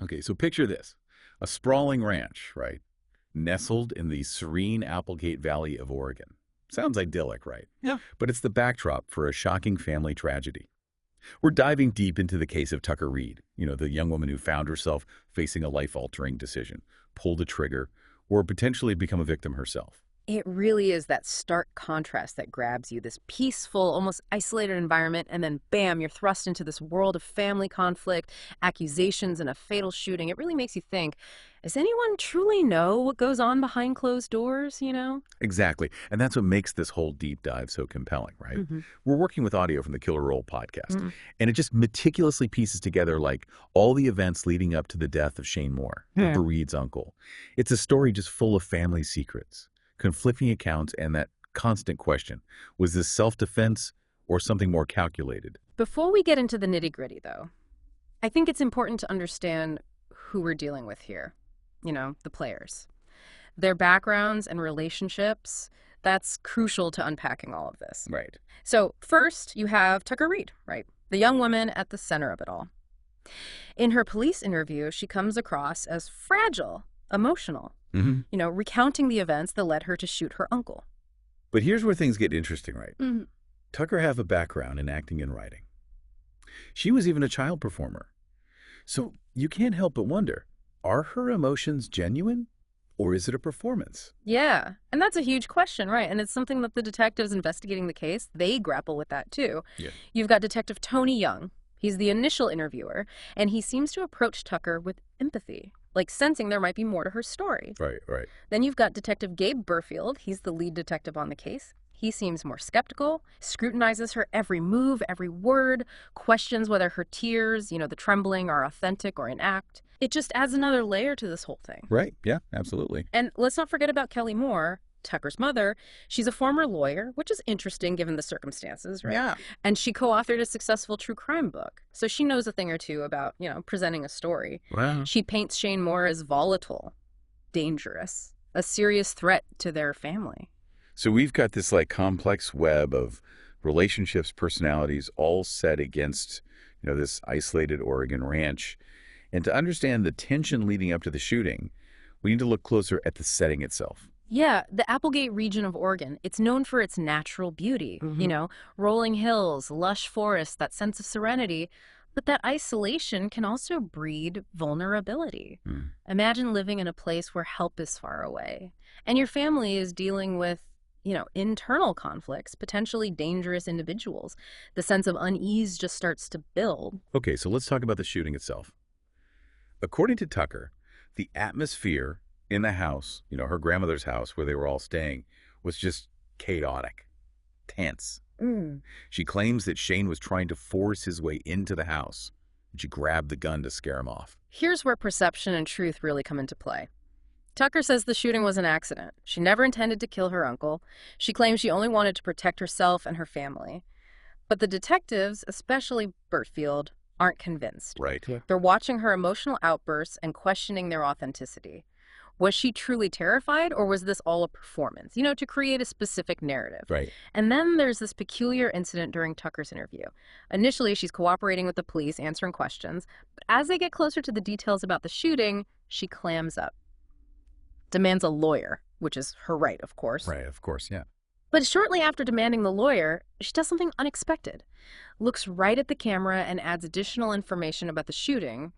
Okay, so picture this. A sprawling ranch, right? Nestled in the serene Applegate Valley of Oregon. Sounds idyllic, right? Yeah. But it's the backdrop for a shocking family tragedy. We're diving deep into the case of Tucker Reed, the young woman who found herself facing a life-altering decision, pulled the trigger, or potentially become a victim herself. It really is that stark contrast that grabs you, this peaceful, almost isolated environment, and then bam, you're thrust into this world of family conflict, accusations, and a fatal shooting. It really makes you think, does anyone truly know what goes on behind closed doors? Exactly. And that's what makes this whole deep dive so compelling, right? Mm-hmm. We're working with audio from the Killer Roll podcast, Mm-hmm. and it just meticulously pieces together like all the events leading up to the death of Shane Moore, Tucker Reed's uncle. It's a story just full of family secrets, conflicting accounts, and that constant question, was this self-defense or something more calculated? Before we get into the nitty-gritty, though, I think it's important to understand who we're dealing with here. The players. Their backgrounds and relationships, that's crucial to unpacking all of this. Right. So first, you have Tucker Reed, right? The young woman at the center of it all. In her police interview, she comes across as fragile, emotional, recounting the events that led her to shoot her uncle. But here's where things get interesting, right? Mm-hmm. Tucker have a background in acting and writing. She was even a child performer. So you can't help but wonder, are her emotions genuine, or is it a performance? Yeah, and that's a huge question, right? And it's something that the detectives investigating the case, they grapple with that too. Yeah. You've got Detective Tony Young. He's the initial interviewer, and he seems to approach Tucker with empathy, like sensing there might be more to her story. Right. Then you've got Detective Gabe Burfield. He's the lead detective on the case. He seems more skeptical, scrutinizes her every move, every word, questions whether her tears, the trembling, are authentic or in act. It just adds another layer to this whole thing. Right, yeah, absolutely. And let's not forget about Kelly Moore, Tucker's mother. She's a former lawyer, which is interesting given the circumstances, right? Yeah. And she co-authored a successful true crime book. So she knows a thing or two about, presenting a story. Wow. She paints Shane Moore as volatile, dangerous, a serious threat to their family. So we've got this complex web of relationships, personalities, all set against, this isolated Oregon ranch. And to understand the tension leading up to the shooting, we need to look closer at the setting itself. Yeah, the Applegate region of Oregon, it's known for its natural beauty, rolling hills, lush forests, that sense of serenity. But that isolation can also breed vulnerability. Imagine living in a place where help is far away, and your family is dealing with internal conflicts, potentially dangerous individuals. The sense of unease just starts to build. Okay, so let's talk about the shooting itself. According to Tucker, the atmosphere in the house, her grandmother's house where they were all staying, was just chaotic, tense. She claims that Shane was trying to force his way into the house, and she grabbed the gun to scare him off. Here's where perception and truth really come into play. Tucker says the shooting was an accident. She never intended to kill her uncle. She claims she only wanted to protect herself and her family. But the detectives, especially Burfield, aren't convinced. Right. Yeah. They're watching her emotional outbursts and questioning their authenticity. Was she truly terrified, or was this all a performance, to create a specific narrative? Right. And then there's this peculiar incident during Tucker's interview. Initially, she's cooperating with the police, answering questions. But as they get closer to the details about the shooting, she clams up. Demands a lawyer, which is her right, of course. Right, of course, yeah. But shortly after demanding the lawyer, she does something unexpected. Looks right at the camera and adds additional information about the shooting,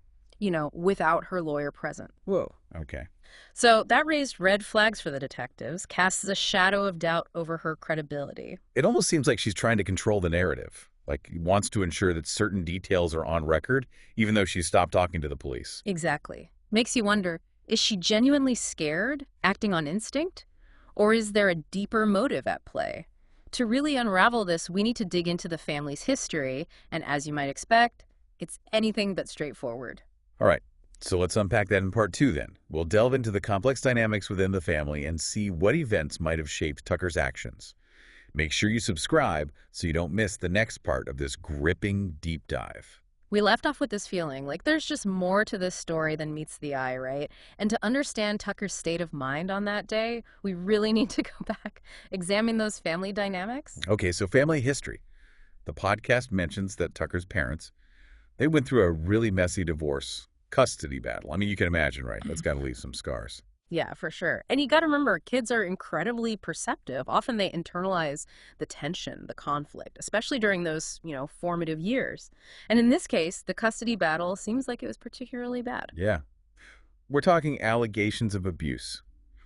without her lawyer present. Whoa. Okay. So that raised red flags for the detectives, casts a shadow of doubt over her credibility. It almost seems like she's trying to control the narrative, wants to ensure that certain details are on record, even though she's stopped talking to the police. Exactly. Makes you wonder, is she genuinely scared, acting on instinct? Or is there a deeper motive at play? To really unravel this, we need to dig into the family's history, and as you might expect, it's anything but straightforward. All right, so let's unpack that in part 2 then. We'll delve into the complex dynamics within the family and see what events might have shaped Tucker's actions. Make sure you subscribe so you don't miss the next part of this gripping deep dive. We left off with this feeling like there's just more to this story than meets the eye, right? And to understand Tucker's state of mind on that day, we really need to go back, examine those family dynamics. Okay, so family history. The podcast mentions that Tucker's parents, they went through a really messy divorce custody battle. I mean, you can imagine, right? That's got to leave some scars. Yeah, for sure. And you got to remember, kids are incredibly perceptive. Often they internalize the tension, the conflict, especially during those, formative years. And in this case, the custody battle seems like it was particularly bad. Yeah. We're talking allegations of abuse,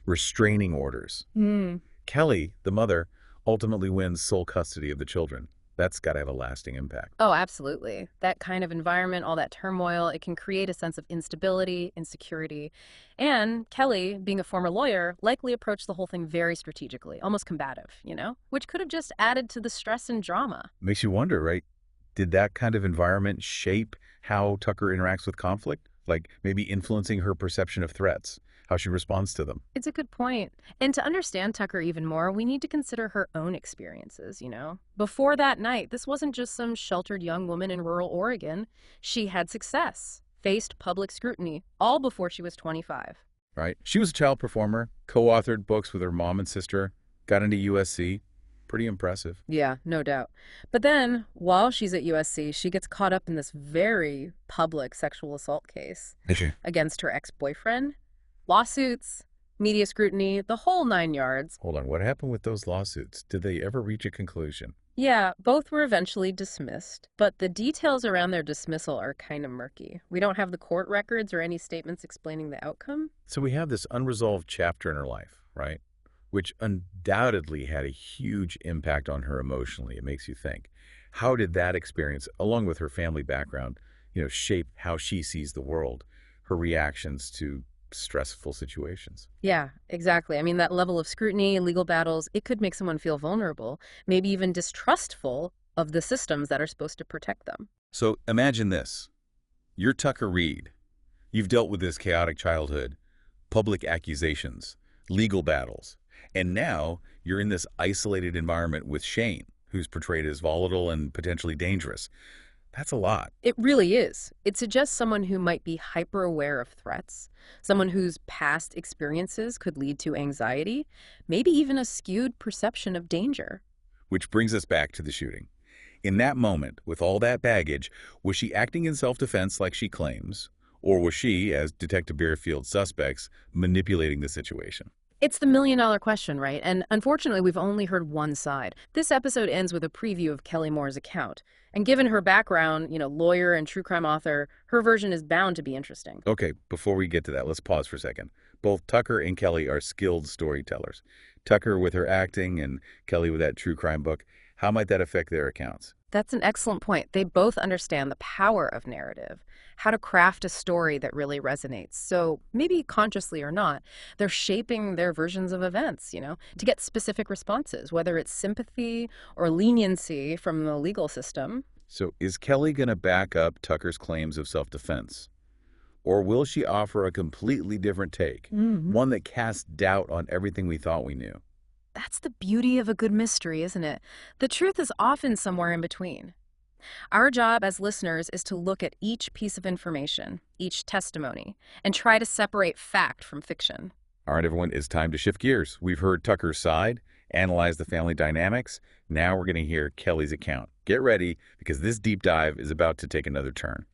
restraining orders. Hmm. Kelly, the mother, ultimately wins sole custody of the children. That's got to have a lasting impact. Oh, absolutely. That kind of environment, all that turmoil, it can create a sense of instability, insecurity. And Kelly, being a former lawyer, likely approached the whole thing very strategically, almost combative, which could have just added to the stress and drama. Makes you wonder, right? Did that kind of environment shape how Tucker interacts with conflict? Like maybe influencing her perception of threats, how she responds to them? It's a good point. And to understand Tucker even more, we need to consider her own experiences, Before that night, this wasn't just some sheltered young woman in rural Oregon. She had success, faced public scrutiny, all before she was 25. Right? She was a child performer, co-authored books with her mom and sister, got into USC. Pretty impressive. Yeah, no doubt. But then, while she's at USC, she gets caught up in this very public sexual assault case against her ex-boyfriend. Lawsuits, media scrutiny, the whole 9 yards. Hold on, what happened with those lawsuits? Did they ever reach a conclusion? Yeah, both were eventually dismissed, but the details around their dismissal are kind of murky. We don't have the court records or any statements explaining the outcome. So we have this unresolved chapter in her life, right? Which undoubtedly had a huge impact on her emotionally. It makes you think. How did that experience, along with her family background, shape how she sees the world, her reactions to stressful situations? Yeah, exactly. I mean, that level of scrutiny, legal battles, it could make someone feel vulnerable, maybe even distrustful of the systems that are supposed to protect them. So imagine this. You're Tucker Reed. You've dealt with this chaotic childhood, public accusations, legal battles, and now you're in this isolated environment with Shane, who's portrayed as volatile and potentially dangerous. That's a lot. It really is. It suggests someone who might be hyper-aware of threats, someone whose past experiences could lead to anxiety, maybe even a skewed perception of danger. Which brings us back to the shooting. In that moment, with all that baggage, was she acting in self-defense like she claims? Or was she, as Detective Bearfield suspects, manipulating the situation? It's the million-dollar question, right? And unfortunately, we've only heard one side. This episode ends with a preview of Kelly Moore's account. And given her background, lawyer and true crime author, her version is bound to be interesting. Okay, before we get to that, let's pause for a second. Both Tucker and Kelly are skilled storytellers. Tucker with her acting and Kelly with that true crime book. How might that affect their accounts? That's an excellent point. They both understand the power of narrative, how to craft a story that really resonates. So maybe consciously or not, they're shaping their versions of events, to get specific responses, whether it's sympathy or leniency from the legal system. So is Kelly going to back up Tucker's claims of self-defense? Or will she offer a completely different take, one that casts doubt on everything we thought we knew? That's the beauty of a good mystery, isn't it? The truth is often somewhere in between. Our job as listeners is to look at each piece of information, each testimony, and try to separate fact from fiction. All right, everyone, it's time to shift gears. We've heard Tucker's side, analyzed the family dynamics. Now we're going to hear Kelly's account. Get ready, because this deep dive is about to take another turn.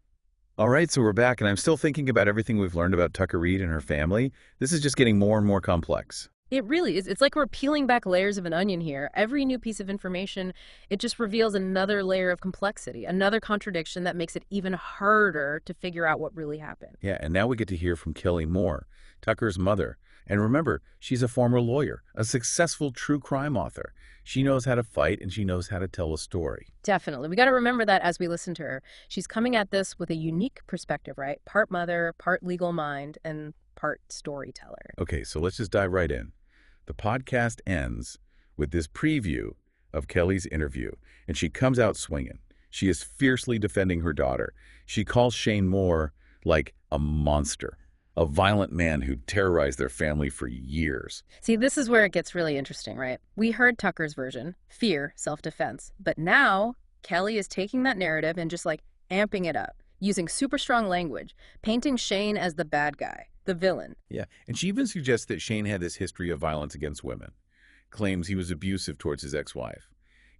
All right, so we're back, and I'm still thinking about everything we've learned about Tucker Reed and her family. This is just getting more and more complex. It really is. It's like we're peeling back layers of an onion here. Every new piece of information, it just reveals another layer of complexity, another contradiction that makes it even harder to figure out what really happened. Yeah, and now we get to hear from Kelly Moore, Tucker's mother. And remember, she's a former lawyer, a successful true crime author. She knows how to fight and she knows how to tell a story. Definitely. We got to remember that as we listen to her. She's coming at this with a unique perspective, right? Part mother, part legal mind, and part storyteller. Okay, so let's just dive right in. The podcast ends with this preview of Kelly's interview, and she comes out swinging. She is fiercely defending her daughter. She calls Shane Moore like a monster, a violent man who terrorized their family for years. See, this is where it gets really interesting, right? We heard Tucker's version, fear, self-defense. But now Kelly is taking that narrative and just amping it up, using super strong language, painting Shane as the bad guy, the villain. Yeah, and she even suggests that Shane had this history of violence against women, claims he was abusive towards his ex-wife,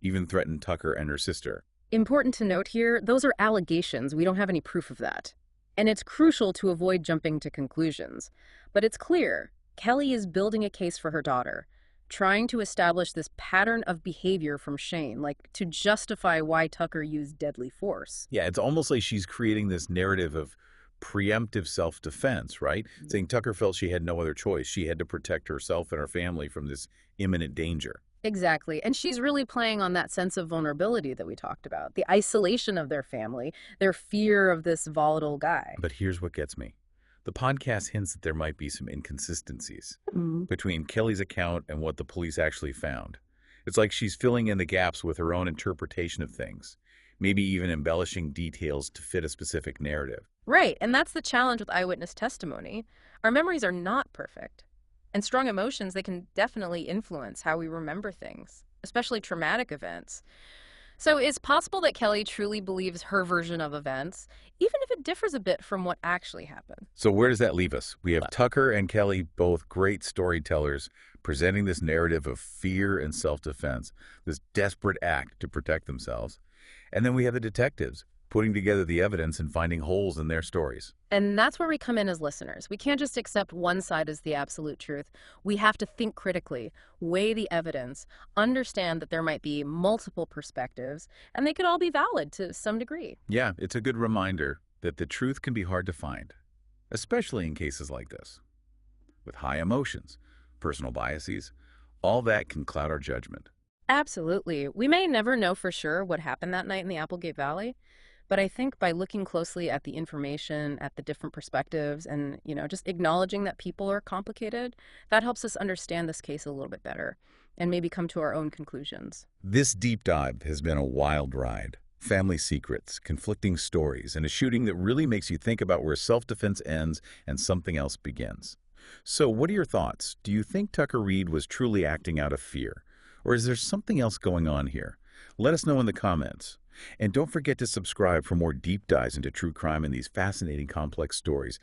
even threatened Tucker and her sister. Important to note here, those are allegations. We don't have any proof of that. And it's crucial to avoid jumping to conclusions. But it's clear Kelly is building a case for her daughter, trying to establish this pattern of behavior from Shane, like to justify why Tucker used deadly force. Yeah, it's almost like she's creating this narrative of preemptive self-defense, right? Saying Tucker felt she had no other choice. She had to protect herself and her family from this imminent danger. Exactly. And she's really playing on that sense of vulnerability that we talked about, the isolation of their family, their fear of this volatile guy. But here's what gets me. The podcast hints that there might be some inconsistencies between Kelly's account and what the police actually found. It's like she's filling in the gaps with her own interpretation of things, maybe even embellishing details to fit a specific narrative. Right. And that's the challenge with eyewitness testimony. Our memories are not perfect. And strong emotions, they can definitely influence how we remember things, especially traumatic events. So it's possible that Kelly truly believes her version of events, even if it differs a bit from what actually happened. So where does that leave us? We have Tucker and Kelly, both great storytellers, presenting this narrative of fear and self-defense, this desperate act to protect themselves. And then we have the detectives, putting together the evidence and finding holes in their stories. And that's where we come in as listeners. We can't just accept one side as the absolute truth. We have to think critically, weigh the evidence, understand that there might be multiple perspectives, and they could all be valid to some degree. Yeah, it's a good reminder that the truth can be hard to find, especially in cases like this. With high emotions, personal biases, all that can cloud our judgment. Absolutely. We may never know for sure what happened that night in the Applegate Valley, but I think by looking closely at the information, at the different perspectives, and, just acknowledging that people are complicated, that helps us understand this case a little bit better and maybe come to our own conclusions. This deep dive has been a wild ride. Family secrets, conflicting stories, and a shooting that really makes you think about where self-defense ends and something else begins. So what are your thoughts? Do you think Tucker Reed was truly acting out of fear? Or is there something else going on here? Let us know in the comments. And don't forget to subscribe for more deep dives into true crime and these fascinating complex stories